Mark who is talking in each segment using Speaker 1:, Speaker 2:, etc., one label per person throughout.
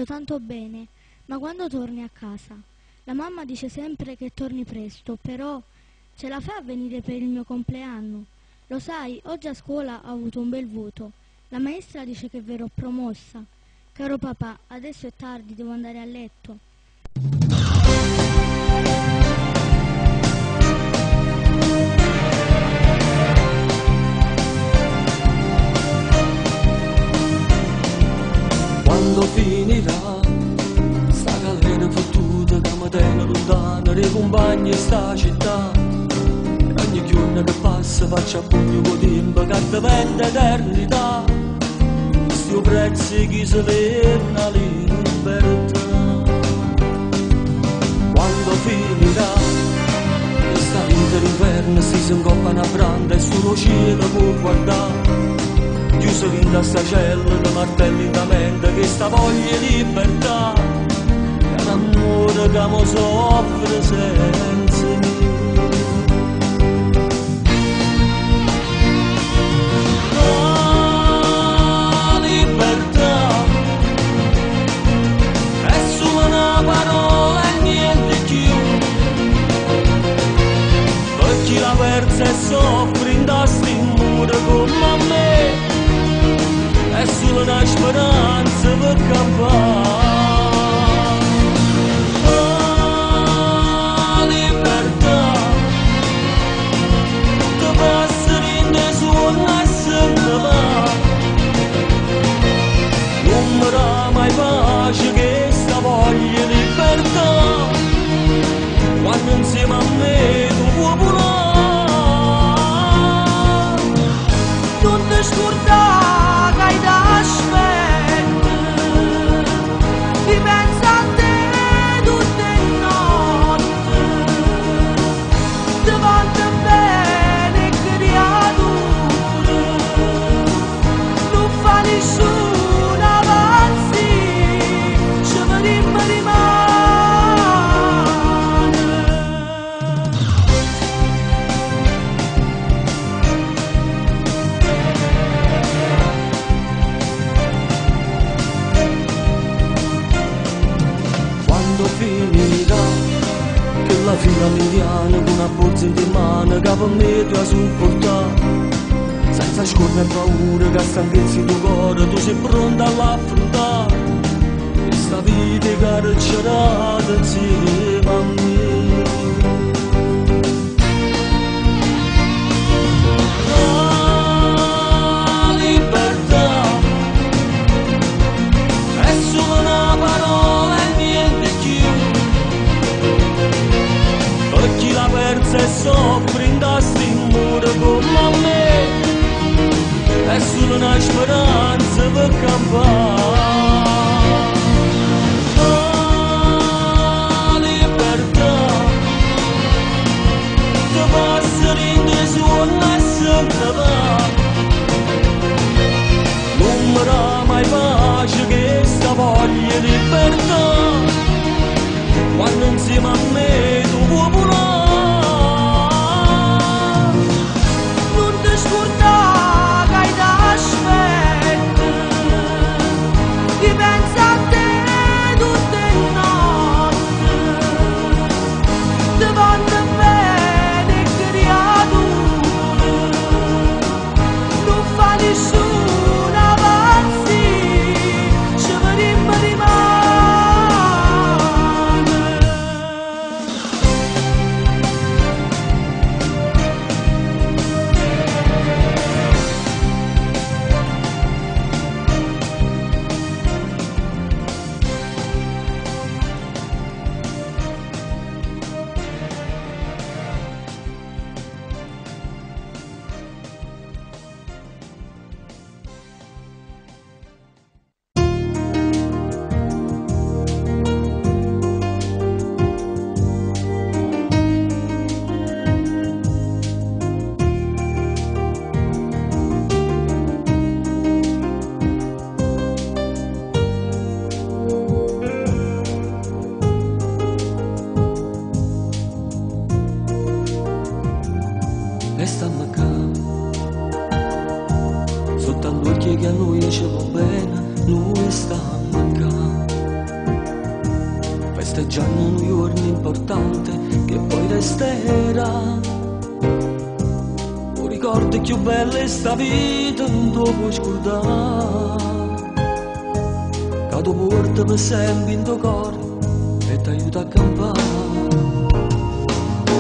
Speaker 1: voglio tanto bene, ma quando torni a casa? La mamma dice sempre che torni presto, però ce la fai a venire per il mio compleanno? Lo sai, oggi a scuola ho avuto un bel voto. La maestra dice che verrò promossa. Caro papà, adesso è tardi, devo andare a letto.
Speaker 2: Quando finirà sta galera fottuta che mi tiene lontana dai compagni e sta città, e ogni giorno che passa faccio a pugno con tempo che diventa eternità, sti prezzi che si ferma libertà. Quando finirà questa vita d'inverno si incoppano a branda e sullo cielo può guardare, chiuso in da sta cella di martelli da mente che sta voglia di libertà, è un amore che mi soffre senza me. La libertà è solo una parola e niente più, per chi la persa e soffre in da sti muro come a me, è solo una speranza per campare. La libertà che passa in dei suoni e se ne va, non mi dà mai pace che sta voglia di libertà, quando insieme a me tu puoi volare. Non ti scordare la fila indiana con una borsa in mano che per me tu hai supportato, senza scorno e paura che stanchezza il tuo cuore tu sei pronta all'affrontare, questa vita carcerata insieme a me. La libertà è solo una parola e niente più, per chi la persa e soffre in da sti muro come a me, è solo una speranza per campare. festeggiando un giorno importante che poi resterà. Un ricordo più bello è sta vita, non te lo puoi scordare. Che tu porti per sempre in tuo cuore e ti aiuta a campare.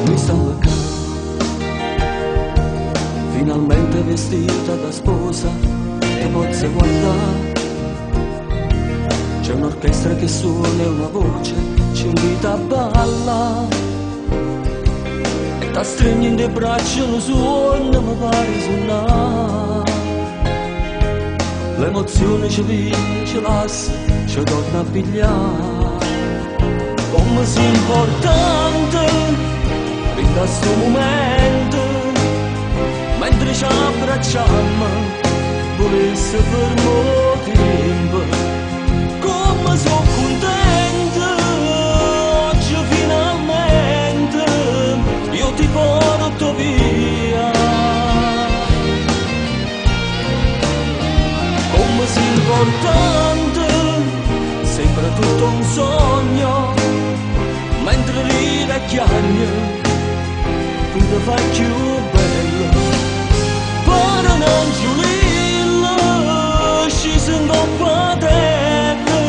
Speaker 2: Mi sta mancando, finalmente vestita da sposa e posso guardare. C'è un'orchestra che suona e una voce ci invita a ballare. E ti stringi in dei braccia, lo suono mi pare suonare. L'emozione ci viene, ci lascia, ci torna a pigliare. Come sia importante in questo momento, mentre ci abbracciamo, volesse per molto tempo. Come sono contento, oggi finalmente io ti porto via. Come sia importante, sembra tutto un sogno, mentre rivecchiagno, tu ti fai più bello. Per non giulillo, scesi in coppa a terra,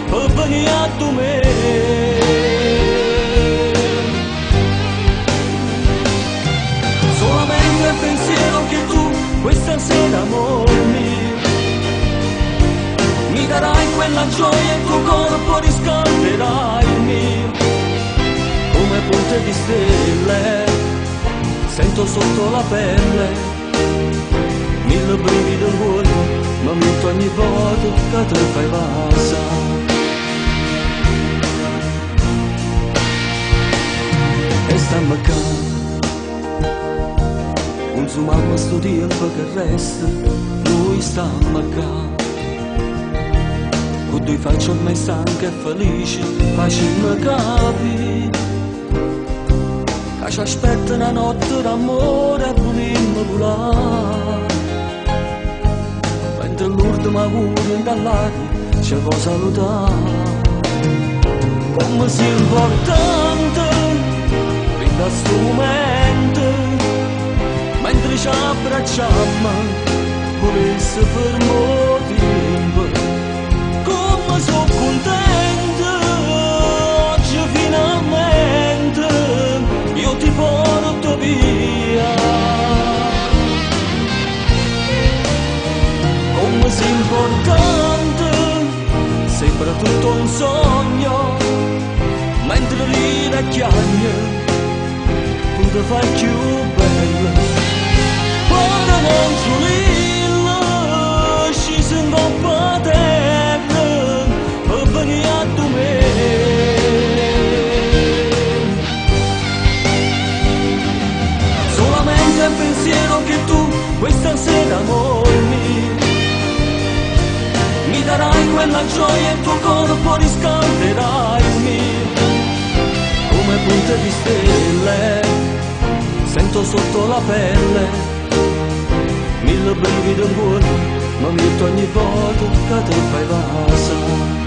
Speaker 2: per venire a tu me. Solamente il pensiero che tu questa sera, amor mio, mi darai quella gioia e il tuo corpo riscalderai il mio. Come punte di stelle sento sotto la pelle mille brividi in cuore, ma metto ogni volta che te fai passare. E stiamo qua, consumiamo sto tempo che resta, noi stiamo qua. Con due facce ormai stanche e felici, facciamo capire che ci aspetta una notte d'amore e volimmo volare. Mentre l'ultima cura dall'aria ci può salutare. Come sia importante in questo momento, mentre ci abbracciamo, volesse per molto tempo. Come sono contento, oggi finalmente io ti porto via. Come sia importante, sembra tutto un sogno, mentre rivecchiagno, tu ti fai più bello. Ora non giulillo, scesi in coppa a terra, per venire a tu me. Solamente il pensiero che tu questa sera, amor mio, mi darai quella gioia e il tuo corpo riscalderai il mio. Come punte di stelle sento sotto la pelle mille brividi in cuore, ma metto ogni volta che te fai passare.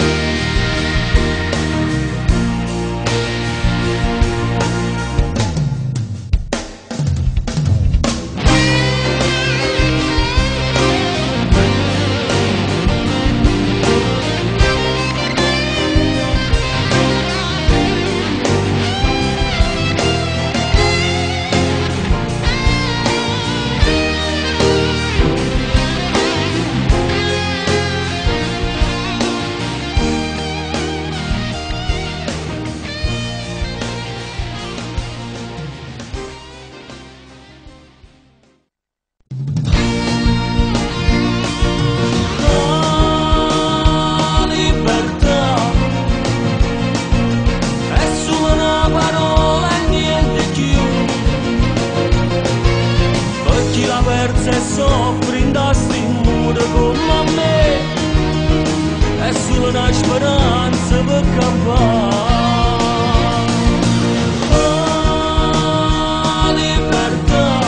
Speaker 3: Se soffri in sti mura come a me, è solo una speranza per campare. Ah, libertà,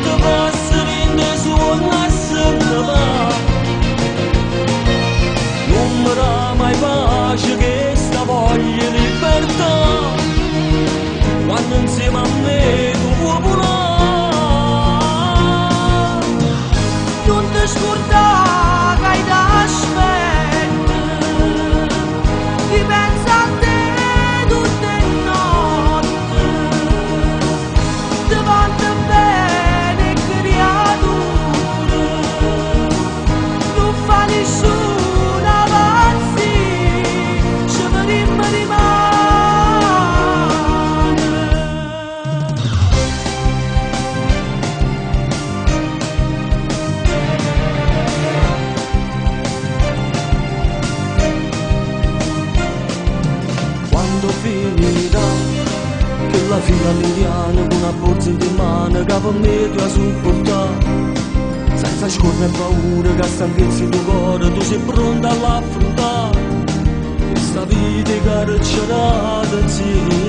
Speaker 3: ti passare in dei suoni a se ne va. Non mi dà mai pace voglio libertà, quando insieme a me tu puoi volare. Non ti scordare che hai t'aspetta, chi pensa a te tutte le notti, davanti a bene creature, non fa nessuno avanzi, ci vorremmo rimane. Quando finirà che la fila all'indiano con una borsa in mano che per me tu hai supportato, senza scorrere e paura che stanchezza il tuo cuore, tu sei pronta all'affrontare questa vita carcerata insieme.